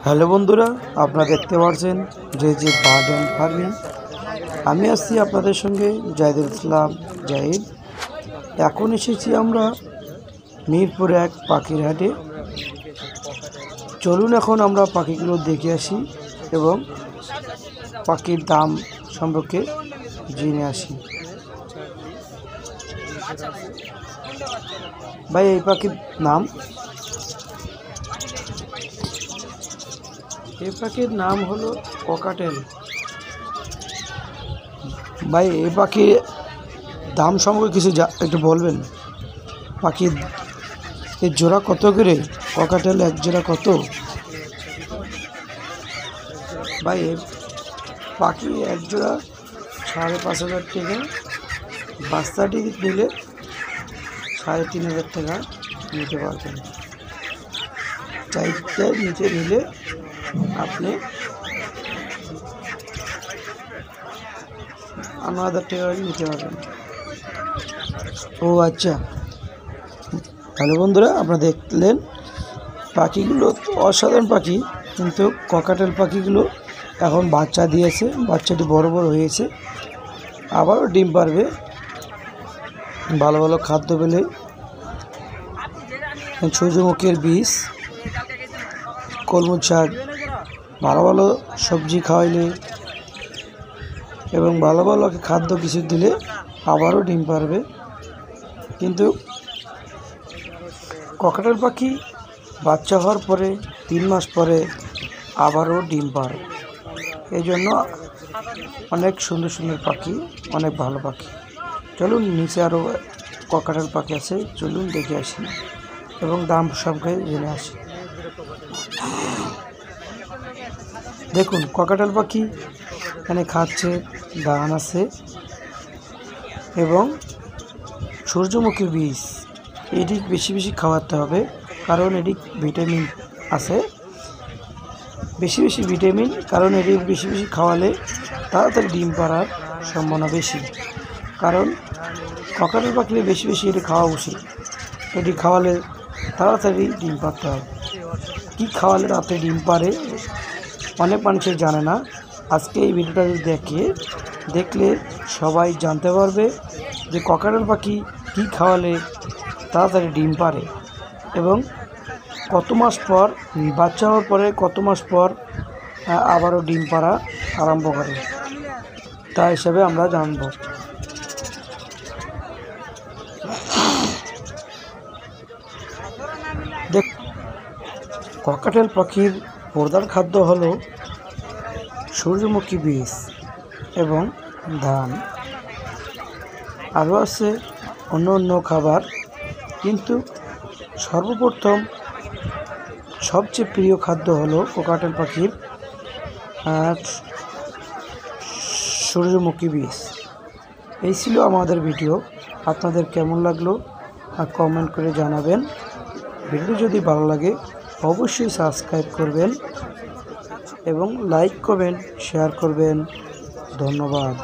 Hello বন্ধুরা, আপনারা দেখতে পাচ্ছেন যে বার্ড অ্যান্ড ফার্মিং। আমি আসছি আপনাদের সঙ্গে জাহিদুল ইসলাম জাহিদ। এখন এসেছি আমরা মিরপুর 1 পাখির হাটে। চলুন এখন আমরা পাখিগুলো দেখে আসি এবং পাখির দাম সম্পর্কে জেনে আসি। ভাই, এই পাখির নাম? এই পাখির নাম হলো ককাটেল। ভাই, এই পাখির দাম সম্পর্কে কিছু একটু বলবেন? পাখির এর জোড়া কত করে? ককাটেল এক জোড়া কত? ভাই, এই পাখি এক জোড়া 5,500 টাকা। বাচ্চাটি নিলে 3,500 টাকা নিতে পারবেন। চারটার নিচে নিলে আপনি 9,000 টাকা নিতে পারবেন। ও আচ্ছা, হ্যালো বন্ধুরা, আপনারা দেখলেন পাখিগুলো অসাধারণ পাখি, কিন্তু ককাটেল পাখিগুলো এখন বাচ্চা দিয়েছে, বাচ্চাটি বড় বড় হয়েছে, আবারও ডিম পারবে ভালো ভালো খাদ্য পেলে। সূর্যমুখীর বীজ, কলমি শাক, ভালো ভালো সবজি খাওয়াইলে এবং ভালো ভালো খাদ্য কিছু দিলে আবারও ডিম পারবে। কিন্তু ককাটেল পাখি বাচ্চা হওয়ার পরে 3 মাস পরে আবারও ডিম পারে। এই জন্য অনেক সুন্দর সুন্দর পাখি, অনেক ভালো পাখি। চলুন নিচে আরও ককাটেল পাখি আছে, চলুন দেখে আসি এবং দাম সবকে জেনে আসি। দেখুন ককাটেল পাখি এখানে খাচ্ছে, ধান আছে এবং সূর্যমুখীর বীজ। এটি বেশি বেশি খাওয়াতে হবে, কারণ এটি ভিটামিন আছে, বেশি বেশি ভিটামিন, কারণ এটি বেশি বেশি খাওয়ালে তাড়াতাড়ি ডিম পাড়ার সম্ভাবনা বেশি। কারণ ককাটেল পাখি বেশি বেশি এটি খাওয়া উচিত। এটি খাওয়ালে তাড়াতাড়ি ডিম পাড়তে হবে। কী খাওয়ালে রাতে ডিম পারে অনেক মানুষের জানে না। আজকে এই ভিডিওটা দেখলে সবাই জানতে পারবে যে ককাটেল পাখি কী খাওয়ালে তাড়াতাড়ি ডিম পারে এবং কত মাস পর বাচ্চা হওয়ার পরে কত মাস পর আবারও ডিম পাড়া আরম্ভ করে, তা হিসাবে আমরা জানব। দেখ, ককাটেল পাখির প্রধান খাদ্য হলো সূর্যমুখী বীজ এবং ধান, আরও আছে অন্য অন্য খাবার, কিন্তু সর্বপ্রথম সবচেয়ে প্রিয় খাদ্য হলো ককাটেল পাখির সূর্যমুখী বীজ। এই ছিল আমাদের ভিডিও। আপনাদের কেমন লাগলো কমেন্ট করে জানাবেন। ভিডিও যদি ভালো লাগে অবশ্যই সাবস্ক্রাইব করবেন এবং লাইক করবেন, শেয়ার করবেন। ধন্যবাদ।